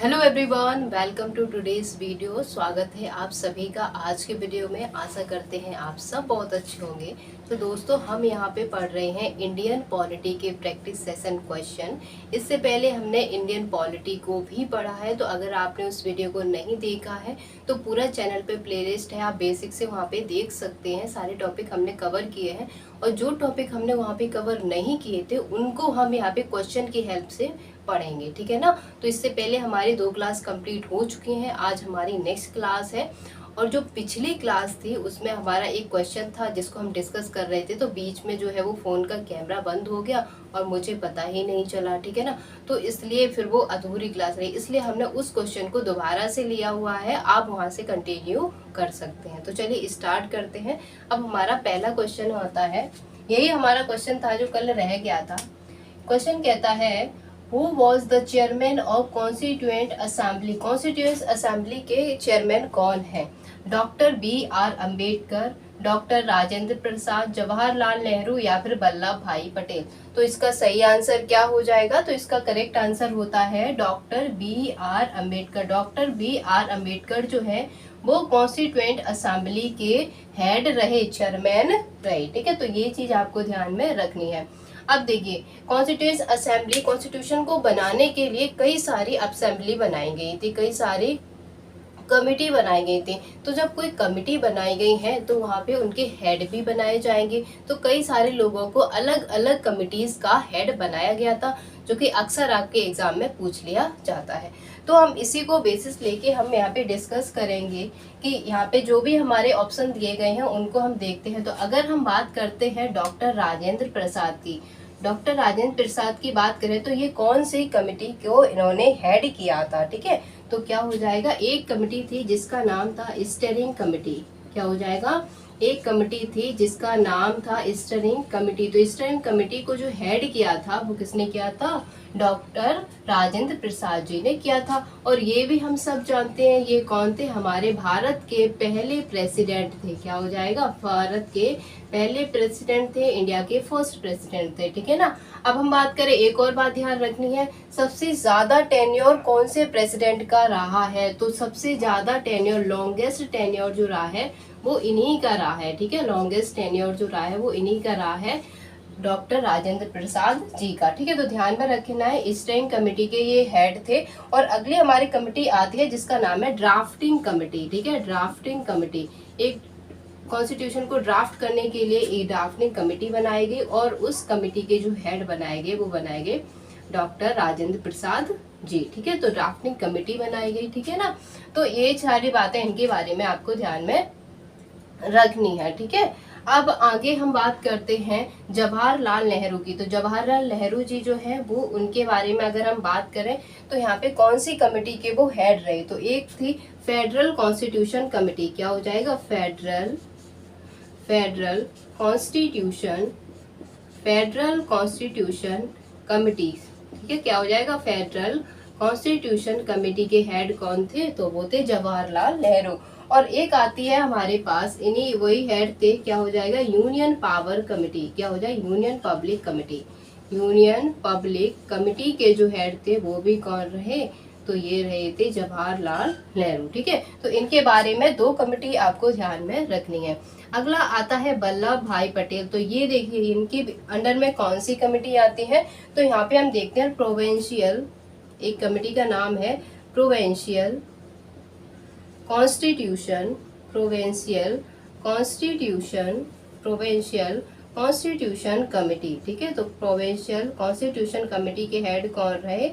Hello everyone, welcome to today's video. स्वागत है आप सभी का आज के वीडियो में। आशा करते हैं आप सब बहुत अच्छे होंगे। तो दोस्तों, हम यहाँ पे पढ़ रहे हैं इंडियन पॉलिटी के प्रैक्टिस सेशन क्वेश्चन। इससे पहले हमने इंडियन पॉलिटी को भी पढ़ा है, तो अगर आपने उस वीडियो को नहीं देखा है तो पूरा चैनल पे प्लेलिस्ट है, आप बेसिक से वहाँ पे देख सकते हैं। सारे टॉपिक हमने कवर किए हैं और जो टॉपिक हमने वहाँ पे कवर नहीं किए थे उनको हम यहाँ पे क्वेश्चन की हेल्प से पढ़ेंगे, ठीक है ना। तो इससे पहले हमारी 2 क्लास कंप्लीट हो चुकी हैं, आज हमारी नेक्स्ट क्लास है। और जो पिछली क्लास थी उसमें हमारा एक क्वेश्चन था जिसको हम डिस्कस कर रहे थे, तो बीच में जो है वो फ़ोन का कैमरा बंद हो गया और मुझे पता ही नहीं चला, ठीक है ना। तो इसलिए फिर वो अधूरी क्लास रही, इसलिए हमने उस क्वेश्चन को दोबारा से लिया हुआ है। आप वहाँ से कंटिन्यू कर सकते हैं। तो चलिए स्टार्ट करते हैं। अब हमारा पहला क्वेश्चन होता है, यही हमारा क्वेश्चन था जो कल रह गया था। क्वेश्चन कहता है, Who was the chairman of Constituent Assembly? Constituent assembly के चेयरमैन कौन है? Doctor B.R. Ambedkar, doctor Rajendra Prasad, Jawaharlal Nehru या फिर वल्लभ भाई पटेल। तो इसका सही आंसर क्या हो जाएगा? तो इसका करेक्ट आंसर होता है doctor B.R. Ambedkar. Doctor B.R. Ambedkar जो है वो कॉन्स्टिट्यूएंट असेंबली के हेड रहे, चेयरमैन रहे, ठीक है। तो ये चीज आपको ध्यान में रखनी है। अब देखिए, कॉन्स्टिट्यूएंट असेंबली, कॉन्स्टिट्यूशन को बनाने के लिए कई सारी असेंबली बनाई गई थी, कई सारी कमेटी बनाई गई थी। तो जब कोई कमेटी बनाई गई है तो वहाँ पे उनके हेड भी बनाए जाएंगे। तो कई सारे लोगों को अलग अलग कमिटीज का हेड बनाया गया था, जो कि अक्सर आपके एग्जाम में पूछ लिया जाता है। तो हम इसी को बेसिस लेके हम यहाँ पे डिस्कस करेंगे कि यहाँ पे जो भी हमारे ऑप्शन दिए गए हैं उनको हम देखते हैं। तो अगर हम बात करते हैं डॉक्टर राजेंद्र प्रसाद की, डॉक्टर राजेंद्र प्रसाद की बात करें तो ये कौन सी कमेटी को इन्होंने हेड किया था, ठीक है। तो क्या हो जाएगा, एक कमेटी थी जिसका नाम था स्टीयरिंग कमेटी। क्या हो जाएगा, एक कमेटी थी जिसका नाम था स्टीयरिंग कमेटी। तो स्टीयरिंग कमेटी को जो हेड किया था वो किसने किया था? डॉक्टर राजेंद्र प्रसाद जी ने किया था। और ये भी हम सब जानते हैं ये कौन थे? हमारे भारत के पहले प्रेसिडेंट थे। क्या हो जाएगा, भारत के पहले प्रेसिडेंट थे, इंडिया के फर्स्ट प्रेसिडेंट थे, ठीक है ना। अब हम बात करें, एक और बात ध्यान रखनी है, सबसे ज्यादा टेन्योर कौन से प्रेसिडेंट का रहा है? तो सबसे ज्यादा टेन्योर, लॉन्गेस्ट टेन्योर जो रहा है वो इन्हीं का रहा है, ठीक है। लॉन्गेस्ट टेन्योर जो रहा है वो इन्हीं का रहा है, डॉक्टर राजेंद्र प्रसाद जी का, ठीक है। तो ध्यान में रखना है, स्टीयरिंग कमेटी के ये हेड थे। और अगली हमारी कमेटी आती है जिसका नाम है ड्राफ्टिंग कमेटी, ठीक है। ड्राफ्टिंग कमेटी, एक कॉन्स्टिट्यूशन को ड्राफ्ट करने के लिए एक ड्राफ्टिंग कमेटी बनाई गई और उस कमेटी के जो हेड बनाए गए वो बनाए गए डॉक्टर राजेंद्र प्रसाद जी, ठीक है। तो ड्राफ्टिंग कमेटी बनाई गई, ठीक है ना। तो ये सारी बातें इनके बारे में आपको ध्यान में रखनी है, ठीक है। अब आगे हम बात करते हैं जवाहरलाल नेहरू की। तो जवाहरलाल नेहरू जी जो है वो, उनके बारे में अगर हम बात करें तो यहाँ पे कौन सी कमेटी के वो हेड रहे? तो एक थी फेडरल कॉन्स्टिट्यूशन कमेटी। क्या हो जाएगा, फेडरल कॉन्स्टिट्यूशन कमेटी, ठीक है। क्या हो जाएगा, फेडरल कॉन्स्टिट्यूशन कमेटी के हेड कौन थे? तो वो थे जवाहरलाल नेहरू। और एक आती है हमारे पास, इन्हीं वही हेड थे, क्या हो जाएगा, यूनियन पावर कमेटी। क्या हो जाएगा, union public committee. Union public committee के जो हेड थे वो भी कौन रहे? तो ये रहे थे जवाहरलाल नेहरू, ठीक है। तो इनके बारे में 2 कमेटी आपको ध्यान में रखनी है। अगला आता है वल्लभ भाई पटेल। तो ये देखिए इनके अंडर में कौन सी कमेटी आती है? तो यहाँ पे हम देखते हैं प्रोविंशियल, एक कमेटी का नाम है प्रोविंशियल कॉन्स्टिट्यूशन कमेटी, ठीक है। तो प्रोविंशियल कॉन्स्टिट्यूशन कमेटी के हेड कौन रहे?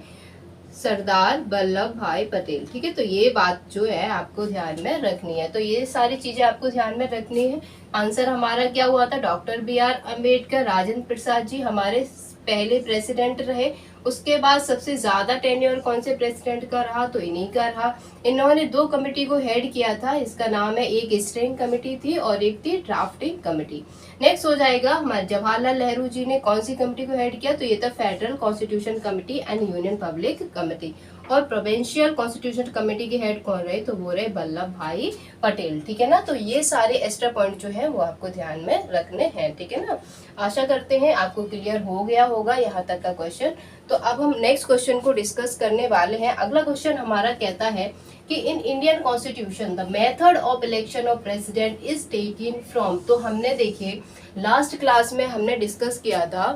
सरदार वल्लभ भाई पटेल, ठीक है। तो ये बात जो है आपको ध्यान में रखनी है। तो ये सारी चीजें आपको ध्यान में रखनी है। आंसर हमारा क्या हुआ था? Doctor B.R. अम्बेडकर, राजेंद्र प्रसाद जी हमारे पहले प्रेसिडेंट रहे। उसके बाद सबसे ज्यादा टेन्योर कौन से प्रेसिडेंट का रहा? तो इन्हीं का रहा। इन्होंने 2 कमेटी को हेड किया था, इसका नाम है, एक स्टीयरिंग कमेटी थी और एक थी ड्राफ्टिंग कमेटी। नेक्स्ट हो जाएगा हमारे जवाहरलाल नेहरू जी ने कौन सी कमेटी को हेड किया? तो ये था federal constitution committee and union public committee. और प्रोविंशियल कॉन्स्टिट्यूशन कमेटी के हेड कौन रहे, तो वो रहे वल्लभ भाई पटेल। ठीक है ना, तो ये सारे एक्स्ट्रा पॉइंट जो है वो आपको ध्यान में रखने हैं। ठीक है ना, आशा करते हैं आपको क्लियर हो गया होगा यहाँ तक का क्वेश्चन। तो अब हम नेक्स्ट क्वेश्चन को डिस्कस करने वाले हैं। अगला क्वेश्चन हमारा कहता है कि in Indian constitution the method of election of president is taken from. तो हमने देखिए लास्ट क्लास में हमने डिस्कस किया था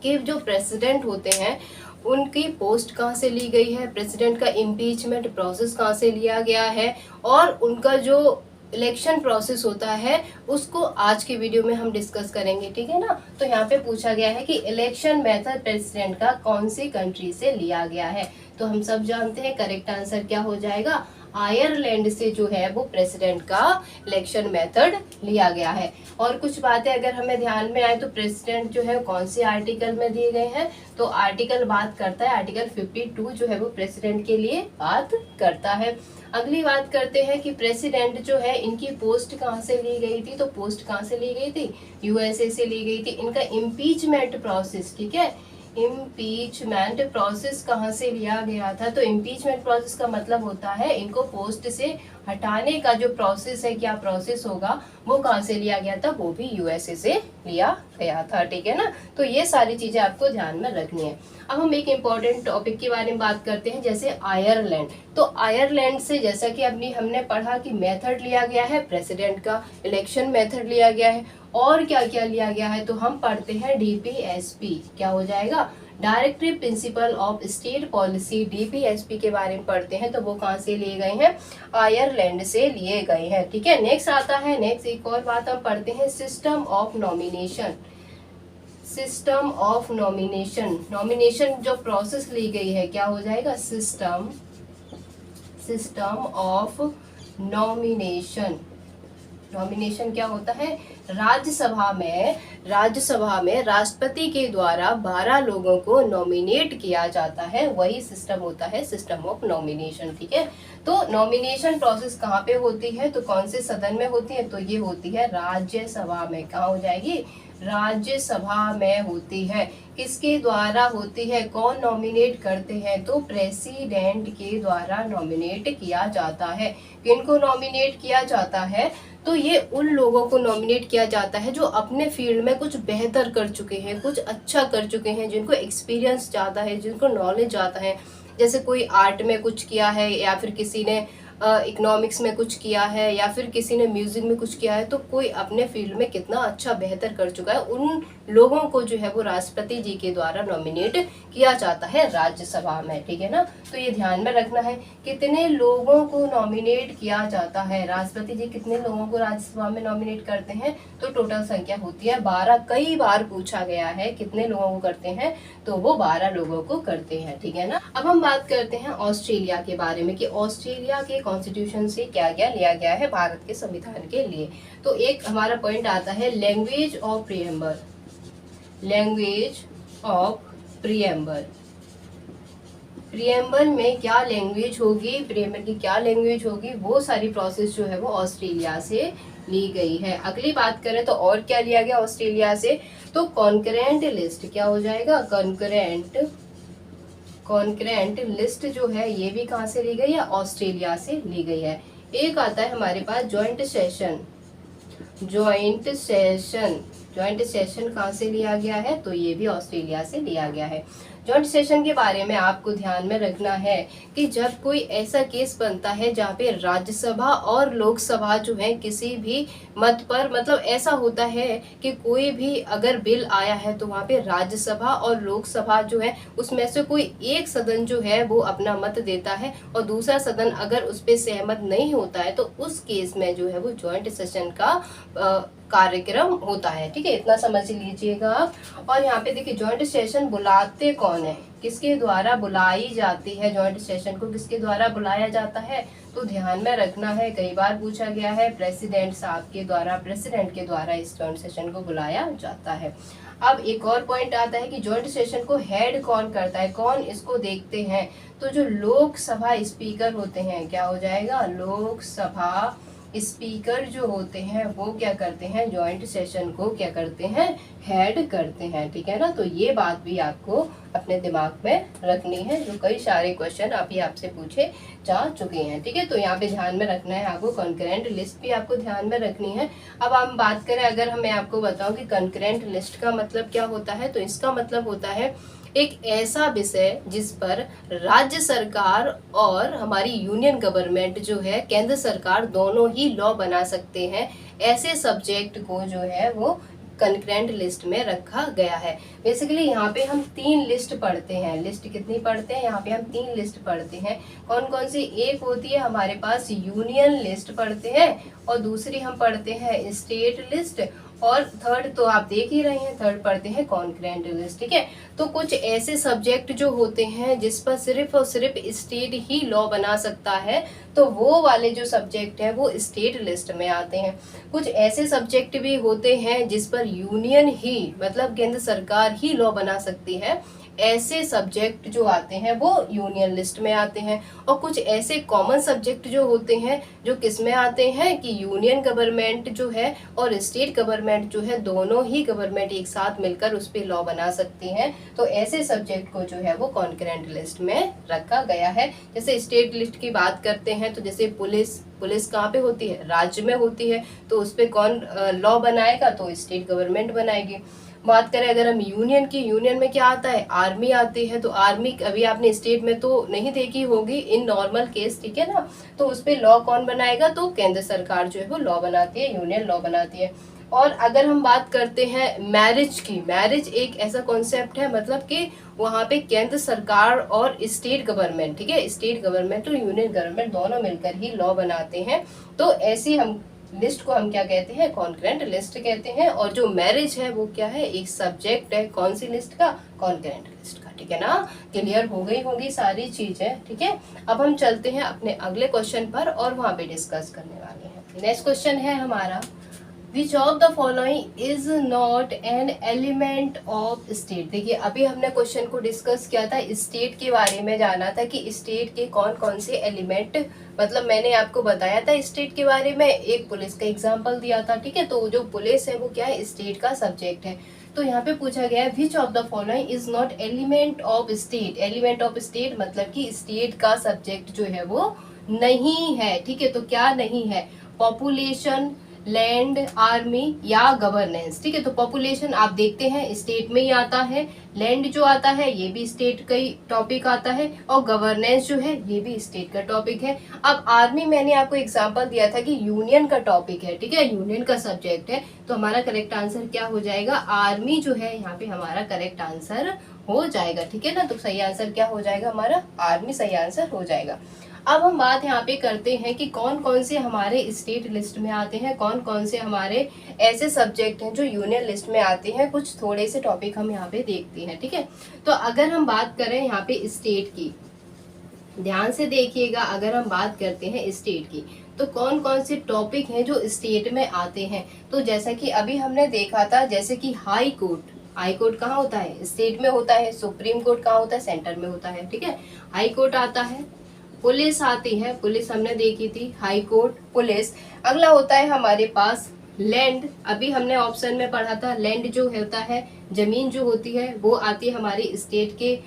कि जो प्रेसिडेंट होते हैं उनकी पोस्ट कहाँ से ली गई है, प्रेसिडेंट का इम्पीचमेंट प्रोसेस कहाँ से लिया गया है, और उनका जो इलेक्शन प्रोसेस होता है उसको आज के वीडियो में हम डिस्कस करेंगे। ठीक है ना, तो यहाँ पे पूछा गया है कि इलेक्शन मेथड प्रेसिडेंट का कौन सी कंट्री से लिया गया है। तो हम सब जानते हैं करेक्ट आंसर क्या हो जाएगा, आयरलैंड से जो है वो प्रेसिडेंट का इलेक्शन मेथड लिया गया है। और कुछ बातें अगर हमें ध्यान में आए तो प्रेसिडेंट जो है कौन से आर्टिकल में दिए गए हैं, तो आर्टिकल बात करता है, आर्टिकल 52 जो है वो प्रेसिडेंट के लिए बात करता है। अगली बात करते हैं कि प्रेसिडेंट जो है इनकी पोस्ट कहाँ से ली गई थी, तो पोस्ट कहाँ से ली गई थी, यूएसए से ली गई थी। इनका इम्पीचमेंट प्रोसेस, ठीक है, इम्पीचमेंट प्रोसेस कहाँ से लिया गया था, तो इम्पीचमेंट प्रोसेस का मतलब होता है इनको पोस्ट से हटाने का जो प्रोसेस है, क्या प्रोसेस होगा, वो कहाँ से लिया गया था, वो भी यूएसए से लिया गया था। ठीक है ना, तो ये सारी चीजें आपको ध्यान में रखनी है। अब हम एक इम्पॉर्टेंट टॉपिक के बारे में बात करते हैं, जैसे आयरलैंड। तो आयरलैंड से जैसा कि अभी हमने पढ़ा कि मेथड लिया गया है प्रेसिडेंट का, इलेक्शन मेथड लिया गया है, और क्या क्या लिया गया है, तो हम पढ़ते हैं डीपीएसपी, क्या हो जाएगा, directive principle of state policy, DPSP के बारे में पढ़ते हैं। तो वो कहाँ से लिए गए हैं, आयरलैंड से लिए गए हैं। ठीक है, नेक्स्ट आता है, नेक्स्ट एक और बात हम पढ़ते हैं, system of nomination. System of nomination, nomination जो प्रोसेस ली गई है क्या हो जाएगा, सिस्टम ऑफ नॉमिनेशन। नॉमिनेशन क्या होता है, राज्यसभा में राष्ट्रपति के द्वारा 12 लोगों को नॉमिनेट किया जाता है, वही सिस्टम होता है सिस्टम ऑफ नॉमिनेशन। ठीक है, तो नॉमिनेशन प्रोसेस कहाँ पे होती है, तो कौन से सदन में होती है, तो ये होती है राज्यसभा में। कहाँ हो जाएगी, राज्यसभा में होती है। किसके द्वारा होती है, कौन नॉमिनेट करते हैं, तो प्रेसिडेंट के द्वारा नॉमिनेट किया जाता है। किनको नॉमिनेट किया जाता है, तो ये उन लोगों को नॉमिनेट किया जाता है जो अपने फील्ड में कुछ बेहतर कर चुके हैं, कुछ अच्छा कर चुके हैं, जिनको एक्सपीरियंस ज़्यादा है, जिनको नॉलेज ज़्यादा है। जैसे कोई आर्ट में कुछ किया है, या फिर किसी ने इकोनॉमिक्स में कुछ किया है, या फिर किसी ने म्यूजिक में कुछ किया है, तो कोई अपने फील्ड में कितना अच्छा बेहतर कर चुका है, उन लोगों को जो है वो राष्ट्रपति जी के द्वारा नॉमिनेट किया जाता है राज्यसभा में। ठीक है ना, तो ये ध्यान में रखना है, कितने लोगों को नॉमिनेट किया जाता है, राष्ट्रपति जी कितने लोगों को राज्यसभा में नॉमिनेट करते हैं, तो टोटल संख्या होती है 12। कई बार पूछा गया है कितने लोगों को करते हैं, तो वो 12 लोगों को करते हैं। ठीक है ना, अब हम बात करते हैं ऑस्ट्रेलिया के बारे में कि ऑस्ट्रेलिया के कॉन्स्टिट्यूशन से क्या क्या लिया गया है भारत के संविधान के लिए। तो एक हमारा पॉइंट आता है language of preamble. Language of preamble, preamble में क्या लैंग्वेज होगी, प्रीएम्बल की क्या लैंग्वेज होगी, वो सारी प्रोसेस जो है वो ऑस्ट्रेलिया से ली गई है। अगली बात करें तो और क्या लिया गया ऑस्ट्रेलिया से, तो कॉन्करेंट लिस्ट, क्या हो जाएगा, कॉन्करेंट लिस्ट जो है ये भी कहाँ से ली गई है, ऑस्ट्रेलिया से ली गई है। एक आता है हमारे पास जॉइंट सेशन। जॉइंट सेशन कहाँ से लिया गया है, तो ये भी ऑस्ट्रेलिया से लिया गया है। जॉइंट सेशन के बारे में आपको ध्यान में रखना है कि जब कोई ऐसा केस बनता है जहाँ पे राज्यसभा और लोकसभा जो है किसी भी मत पर, मतलब ऐसा होता है कि कोई भी अगर बिल आया है तो वहाँ पे राज्यसभा और लोकसभा जो है उसमें से कोई एक सदन जो है वो अपना मत देता है, और दूसरा सदन अगर उस पर सहमत नहीं होता है तो उस केस में जो है वो जॉइंट सेशन का कार्यक्रम होता है। ठीक है, इतना समझ लीजिएगा आप। और यहाँ पे देखिए जॉइंट सेशन बुलाते कौन है, किसके द्वारा बुलाई जाती है, जॉइंट सेशन को किसके द्वारा बुलाया जाता है, तो ध्यान में रखना है, कई बार पूछा गया है, प्रेसिडेंट साहब के द्वारा, प्रेसिडेंट के द्वारा इस जॉइंट सेशन को बुलाया जाता है। अब एक और पॉइंट आता है कि जॉइंट सेशन को हेड कौन करता है, कौन इसको देखते हैं, तो जो लोकसभा स्पीकर होते हैं, क्या हो जाएगा, लोकसभा स्पीकर जो होते हैं वो क्या करते हैं, जॉइंट सेशन को क्या करते हैं, हेड करते हैं, ठीक है ना। तो ये बात भी आपको अपने दिमाग में रखनी है, जो कई सारे क्वेश्चन अभी आपसे पूछे जा चुके हैं, ठीक है। तो यहाँ पे ध्यान में रखना है आपको, कंकरेंट लिस्ट भी आपको ध्यान में रखनी है। अब हम बात करें, अगर मैं आपको बताऊं कि कंकरेंट लिस्ट का मतलब क्या होता है, तो इसका मतलब होता है एक ऐसा विषय जिस पर राज्य सरकार और हमारी यूनियन गवर्नमेंट जो है, केंद्र सरकार, दोनों ही लॉ बना सकते हैं। ऐसे सब्जेक्ट को जो है वो कंकरेंट लिस्ट में रखा गया है। बेसिकली यहाँ पे हम 3 लिस्ट पढ़ते हैं। लिस्ट कितनी पढ़ते हैं, यहाँ पे हम 3 लिस्ट पढ़ते हैं। कौन कौन सी, एक होती है हमारे पास यूनियन लिस्ट पढ़ते हैं, और दूसरी हम पढ़ते हैं स्टेट लिस्ट, और थर्ड तो आप देख ही रहे हैं, थर्ड पढ़ते हैं कॉन्करेंट लिस्ट, ठीक है। तो कुछ ऐसे सब्जेक्ट जो होते हैं जिस पर सिर्फ और सिर्फ स्टेट ही लॉ बना सकता है, तो वो वाले जो सब्जेक्ट है वो स्टेट लिस्ट में आते हैं। कुछ ऐसे सब्जेक्ट भी होते हैं जिस पर यूनियन ही, मतलब केंद्र सरकार ही लॉ बना सकती है, ऐसे सब्जेक्ट जो आते हैं वो यूनियन लिस्ट में आते हैं। और कुछ ऐसे कॉमन सब्जेक्ट जो होते हैं जो किस में आते हैं कि यूनियन गवर्नमेंट जो है और स्टेट गवर्नमेंट जो है, दोनों ही गवर्नमेंट एक साथ मिलकर उस पर लॉ बना सकती हैं। तो ऐसे सब्जेक्ट को जो है वो कॉन्करेंट लिस्ट में रखा गया है। जैसे स्टेट लिस्ट की बात करते हैं तो जैसे पुलिस कहाँ पे होती है, राज्य में होती है, तो उस पर कौन लॉ बनाएगा, तो स्टेट गवर्नमेंट बनाएगी। बात करें अगर हम यूनियन की, यूनियन में क्या आता है, आर्मी आती है, तो आर्मी अभी आपने स्टेट में तो नहीं देखी होगी इन नॉर्मल केस, ठीक है ना। तो उस पे लॉ कौन बनाएगा, तो केंद्र सरकार जो है वो लॉ बनाती है, यूनियन लॉ बनाती है। और अगर हम बात करते हैं मैरिज की, मैरिज एक ऐसा कॉन्सेप्ट है, मतलब कि वहाँ पे केंद्र सरकार और स्टेट गवर्नमेंट, ठीक है, स्टेट गवर्नमेंट और यूनियन गवर्नमेंट दोनों मिलकर ही लॉ बनाते हैं। तो ऐसी हम लिस्ट को हम क्या कहते हैं, कॉन्करेंट लिस्ट कहते हैं। और जो मैरिज है वो क्या है, एक सब्जेक्ट है, कौन सी लिस्ट का, कॉन्करेंट लिस्ट का, ठीक है ना। क्लियर हो गई होगी सारी चीजें, ठीक है। अब हम चलते हैं अपने अगले क्वेश्चन पर और वहां पे डिस्कस करने वाले हैं। नेक्स्ट क्वेश्चन है हमारा, Which of the following is not an element of state। देखिए अभी हमने क्वेश्चन को डिस्कस किया था, स्टेट के बारे में जाना था कि स्टेट के कौन कौन से एलिमेंट, मतलब मैंने आपको बताया था स्टेट के बारे में, एक पुलिस का एग्जांपल दिया था, ठीक है। तो जो पुलिस है वो क्या है, स्टेट का सब्जेक्ट है। तो यहाँ पे पूछा गया है which of the following is not element of state. Element of state मतलब कि स्टेट का सब्जेक्ट जो है वो नहीं है, ठीक है। तो क्या नहीं है, पॉपुलेशन, लैंड, आर्मी या गवर्नेंस, ठीक है। तो पॉपुलेशन आप देखते हैं स्टेट में ही आता है, लैंड जो आता है ये भी स्टेट का ही टॉपिक आता है, और गवर्नेंस जो है ये भी स्टेट का टॉपिक है। अब आर्मी मैंने आपको एग्जांपल दिया था कि यूनियन का टॉपिक है, ठीक है, यूनियन का सब्जेक्ट है। तो हमारा करेक्ट आंसर क्या हो जाएगा, आर्मी जो है यहाँ पे हमारा करेक्ट आंसर हो जाएगा, ठीक है ना। तो सही आंसर क्या हो जाएगा हमारा, आर्मी सही आंसर हो जाएगा। अब हम बात यहाँ पे करते हैं कि कौन कौन से हमारे स्टेट लिस्ट में आते हैं, कौन कौन से हमारे ऐसे सब्जेक्ट हैं जो यूनियन लिस्ट में आते हैं। कुछ थोड़े से टॉपिक हम यहाँ पे देखते हैं, ठीक है। तो अगर हम बात करें यहाँ पे स्टेट की, ध्यान से देखिएगा, अगर हम बात करते हैं स्टेट की तो कौन कौन से टॉपिक हैं जो स्टेट में आते हैं। तो जैसा कि अभी हमने देखा था, जैसे कि हाई कोर्ट, हाई कोर्ट कहाँ होता है, स्टेट में होता है। सुप्रीम कोर्ट कहाँ होता है, सेंटर में होता है, ठीक है। हाई कोर्ट आता है, पुलिस आती है, पुलिस हमने देखी थी, हाई कोर्ट, पुलिस। अगला होता है हमारे पास लैंड, अभी हमने ऑप्शन में पढ़ा था, लैंड जो होता है, जमीन जो होती है वो आती है हमारी स्टेट के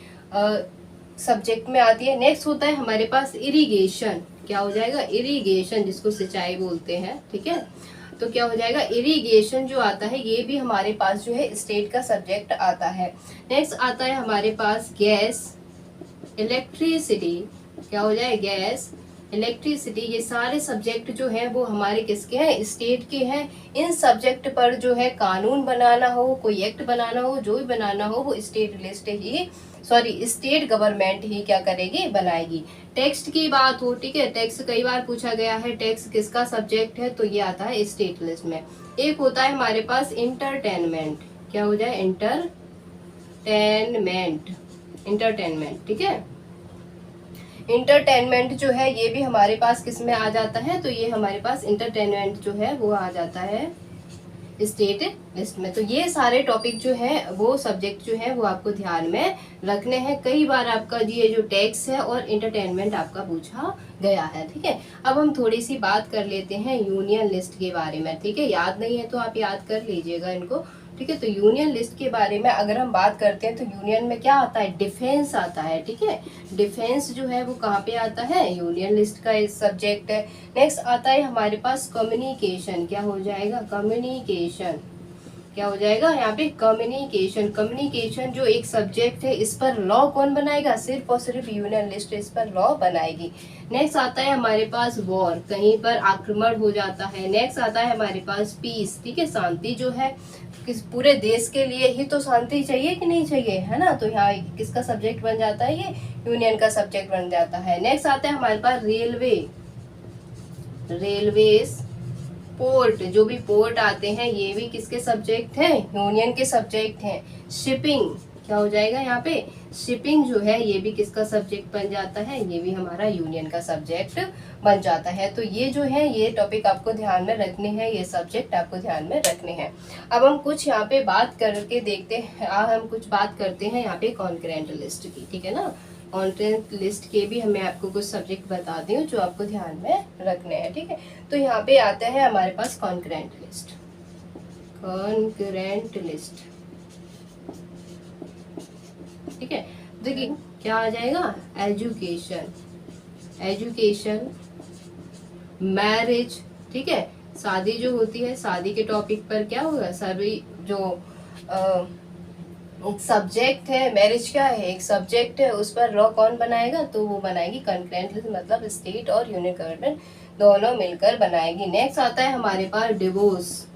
सब्जेक्ट में आती है। नेक्स्ट होता है हमारे पास इरिगेशन, क्या हो जाएगा, इरिगेशन जिसको सिंचाई बोलते हैं, ठीक है। तो क्या हो जाएगा, इरिगेशन जो आता है ये भी हमारे पास जो है स्टेट का सब्जेक्ट आता है। नेक्स्ट आता है हमारे पास गैस, इलेक्ट्रिसिटी, क्या हो जाए, गैस, इलेक्ट्रिसिटी। ये सारे सब्जेक्ट जो है वो हमारे किसके हैं, स्टेट के हैं। इन सब्जेक्ट पर जो है कानून बनाना हो, कोई एक्ट बनाना हो, जो भी बनाना हो वो स्टेट लिस्ट ही, सॉरी स्टेट गवर्नमेंट ही क्या करेगी, बनाएगी। टैक्स की बात हो, ठीक है, टैक्स कई बार पूछा गया है, टैक्स किसका सब्जेक्ट है, तो ये आता है स्टेट लिस्ट में। एक होता है हमारे पास इंटरटेनमेंट, क्या हो जाए, इंटरटेनमेंट, ठीक है। इंटरटेनमेंट जो है ये भी हमारे पास किस में आ जाता है, तो ये हमारे पास इंटरटेनमेंट जो है वो आ जाता है स्टेट लिस्ट में। तो ये सारे टॉपिक जो है वो सब्जेक्ट जो है वो आपको ध्यान में रखने हैं। कई बार आपका ये जो टैक्स है और इंटरटेनमेंट आपका पूछा गया है, ठीक है। अब हम थोड़ी सी बात कर लेते हैं यूनियन लिस्ट के बारे में, ठीक है। याद नहीं है तो आप याद कर लीजिएगा इनको, ठीक है। तो यूनियन लिस्ट के बारे में अगर हम बात करते हैं तो यूनियन में क्या आता है, डिफेंस आता है, ठीक है। डिफेंस जो है वो कहाँ पे आता है, यूनियन लिस्ट का सब्जेक्ट है। नेक्स्ट आता है हमारे पास कम्युनिकेशन, क्या हो जाएगा, कम्युनिकेशन, क्या हो जाएगा यहाँ पे, कम्युनिकेशन। कम्युनिकेशन जो एक सब्जेक्ट है, इस पर लॉ कौन बनाएगा, सिर्फ और सिर्फ यूनियन लिस्ट इस पर लॉ बनाएगी। नेक्स्ट आता है हमारे पास वॉर, कहीं पर आक्रमण हो जाता है। नेक्स्ट आता है हमारे पास पीस, ठीक है, शांति जो है, किस पूरे देश के लिए ही तो शांति चाहिए कि नहीं चाहिए, है ना। तो यहाँ किसका सब्जेक्ट बन जाता है, ये यूनियन का सब्जेक्ट बन जाता है। नेक्स्ट आता है हमारे पास रेलवे, रेलवेज, पोर्ट, जो भी पोर्ट आते हैं ये भी किसके सब्जेक्ट हैं, यूनियन के सब्जेक्ट हैं। शिपिंग, क्या हो जाएगा यहाँ पे, शिपिंग जो है ये भी किसका सब्जेक्ट बन जाता है, ये भी हमारा यूनियन का सब्जेक्ट बन जाता है। तो ये जो है ये टॉपिक आपको ध्यान में रखने हैं, ये सब्जेक्ट आपको ध्यान में रखने हैं। अब हम कुछ यहाँ पे बात करके देखते हैं, हम कुछ बात करते हैं यहाँ पे कॉन्करेंट लिस्ट की, ठीक है ना। कॉन्करेंट लिस्ट के भी हमें आपको कुछ सब्जेक्ट बता दी हूँ जो आपको ध्यान में रखने हैं, ठीक है। तो यहाँ पे आता है हमारे पास कॉन्करेंट लिस्ट, कॉन्करेंट लिस्ट, ठीक है। देखिए क्या आ जाएगा, एजुकेशन, एजुकेशन, मैरिज, ठीक है, शादी जो होती है, शादी के टॉपिक पर क्या होगा, सभी जो सब्जेक्ट है, मैरिज क्या है, एक सब्जेक्ट है, उस पर लॉ कौन बनाएगा, तो वो बनाएगी कॉन्करेंट लिस्ट, मतलब स्टेट और यूनियन गवर्नमेंट दोनों मिलकर बनाएगी। नेक्स्ट आता है हमारे पास डिवोर्स,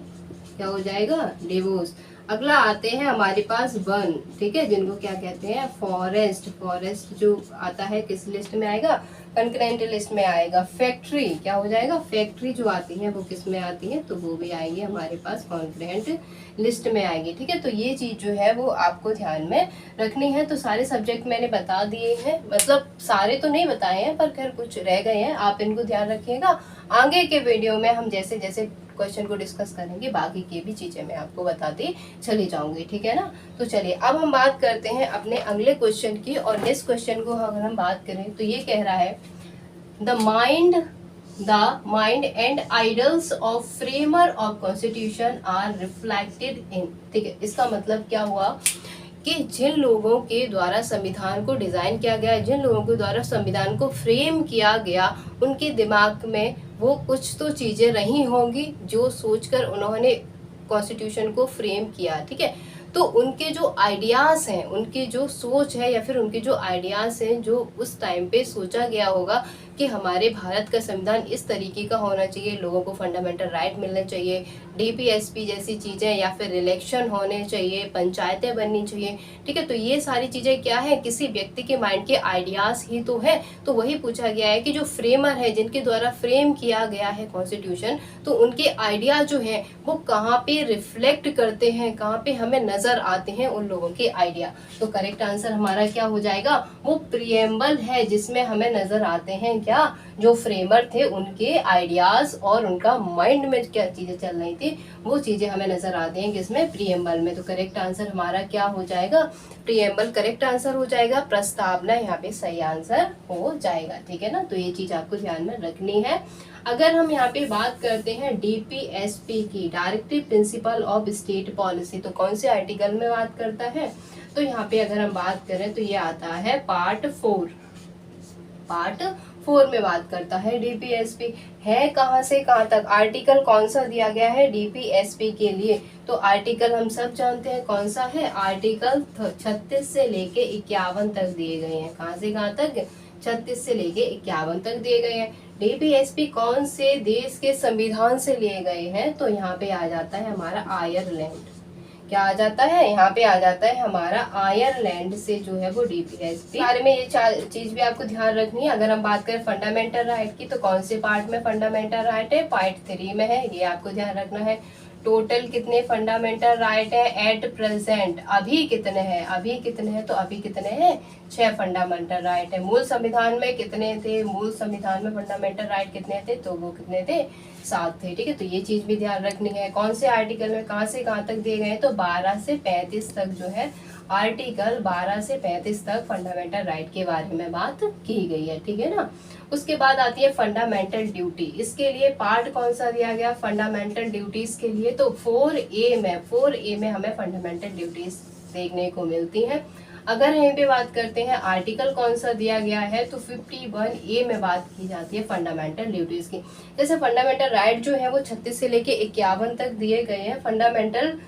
क्या हो जाएगा, डिवोर्स। अगला आते हैं हमारे पास वन, ठीक है, जिनको क्या कहते हैं, फॉरेस्ट, फॉरेस्ट जो आता है किस लिस्ट में आएगा, कॉन्करेंट लिस्ट में आएगा। फैक्ट्री, क्या हो जाएगा, फैक्ट्री जो आती है वो किस में आती है, तो वो भी आएगी हमारे पास कॉन्करेंट लिस्ट में आएगी, ठीक है। तो ये चीज जो है वो आपको ध्यान में रखनी है। तो सारे सब्जेक्ट मैंने बता दिए हैं, मतलब सारे तो नहीं बताए हैं पर खैर कुछ रह गए हैं, आप इनको ध्यान रखिएगा। आगे के वीडियो में हम जैसे जैसे क्वेश्चन को डिस्कस करेंगे, बाकी की भी चीजें मैं आपको बताती चली जाऊंगी, ठीक है ना। तो चलिए अब हम बात करते हैं अपने अगले क्वेश्चन की, और नेक्स्ट क्वेश्चन को अगर हम बात करें तो ये कह रहा है the mind and ideals of framer of constitution are reflected in, ठीक है। इसका मतलब क्या हुआ कि जिन लोगों के द्वारा संविधान को डिजाइन किया गया, जिन लोगों के द्वारा संविधान को फ्रेम किया गया, उनके दिमाग में वो कुछ तो चीजें रही होंगी जो सोचकर उन्होंने कॉन्स्टिट्यूशन को फ्रेम किया, ठीक है। तो उनके जो आइडियाज हैं, उनकी जो सोच है, या फिर उनके जो आइडियाज हैं जो उस टाइम पे सोचा गया होगा कि हमारे भारत का संविधान इस तरीके का होना चाहिए, लोगों को फंडामेंटल राइट मिलने चाहिए, डीपीएसपी जैसी चीजें, या फिर इलेक्शन होने चाहिए, पंचायतें बननी चाहिए, ठीक है। तो ये सारी चीजें क्या है, किसी व्यक्ति के माइंड के आइडियाज ही तो है। तो वही पूछा गया है कि जो फ्रेमर है, जिनके द्वारा फ्रेम किया गया है कॉन्स्टिट्यूशन, तो उनके आइडिया जो है वो कहाँ पे रिफ्लेक्ट करते हैं, कहाँ पे हमें नजर आते हैं उन लोगों के आइडिया। तो करेक्ट आंसर हमारा क्या हो जाएगा, वो प्रिएम्बल है, जिसमें हमें नजर आते हैं क्या, जो फ्रेमर थे उनके आइडियाज और उनका माइंड में क्या चीजें चल रही थी, वो चीजें हमें नजर आती हैं किसमें, प्रिएम्बल में। तो करेक्ट आंसर हमारा क्या हो जाएगा, प्रिएम्बल करेक्ट आंसर हो जाएगा, प्रस्तावना यहाँ पे सही आंसर हो जाएगा, ठीक है ना। तो ये चीज आपको ध्यान में रखनी है। अगर हम यहाँ पे बात करते हैं डीपीएसपी की, directive principle of state policy, तो कौन से आर्टिकल में बात करता है, तो यहाँ पे अगर हम बात करें तो ये आता है पार्ट 4, पार्ट 4 में बात करता है डीपीएसपी। है कहाँ से कहाँ तक, आर्टिकल कौन सा दिया गया है डीपीएसपी के लिए, तो आर्टिकल हम सब जानते हैं कौन सा है, आर्टिकल 36 से लेके 51 तक दिए गए हैं। कहाँ से कहाँ तक, 36 से लेके 51 तक दिए गए हैं। डीपीएसपी कौन से देश के संविधान से लिए गए हैं, तो यहाँ पे आ जाता है हमारा आयरलैंड, क्या आ जाता है, यहाँ पे आ जाता है हमारा आयरलैंड से जो है वो डीपीएसपी। बारे में ये चीज भी आपको ध्यान रखनी है। अगर हम बात करें फंडामेंटल राइट की, तो कौन से पार्ट में फंडामेंटल राइट है, पार्ट 3 में है, ये आपको ध्यान रखना है। टोटल कितने फंडामेंटल राइट है एट प्रेजेंट, अभी कितने हैं, अभी कितने हैं, तो अभी कितने हैं 6 फंडामेंटल राइट है। मूल संविधान में कितने थे, मूल संविधान में फंडामेंटल राइट कितने थे, तो वो कितने थे 7 थे। ठीक है, तो ये चीज भी ध्यान रखनी है। कौन से आर्टिकल में कहाँ से कहाँ तक दिए गए हैं, तो 12 से 35 तक जो है आर्टिकल 12 से 35 तक फंडामेंटल राइट के बारे में बात की गई है। ठीक है ना। उसके बाद आती है फंडामेंटल ड्यूटी। इसके लिए पार्ट कौन सा दिया गया फंडामेंटल ड्यूटीज के लिए, तो 4A में हमें फंडामेंटल ड्यूटीज देखने को मिलती हैं। अगर यहीं पे बात करते हैं आर्टिकल कौन सा दिया गया है, तो 51A में बात की जाती है फंडामेंटल ड्यूटीज की। जैसे फंडामेंटल राइट जो है वो 36 से लेके 51 तक दिए गए हैं। फंडामेंटल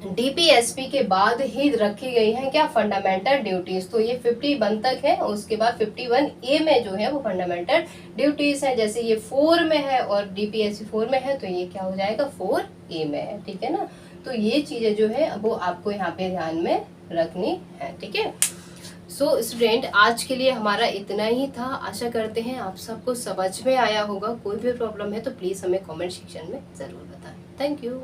डीपीएसपी के बाद ही रखी गई है क्या फंडामेंटल ड्यूटीज, तो ये 51 तक है। उसके बाद 51A में जो है वो फंडामेंटल ड्यूटीज है। जैसे ये 4 में है और डीपीएसपी 4 में है, तो ये क्या हो जाएगा 4A में है। ठीक है ना। तो ये चीजें जो है वो आपको यहाँ पे ध्यान में रखनी है। ठीक है। सो स्टूडेंट, आज के लिए हमारा इतना ही था। आशा करते हैं आप सबको समझ में आया होगा। कोई भी प्रॉब्लम है तो प्लीज हमें कमेंट सेक्शन में जरूर बताएं। Thank you.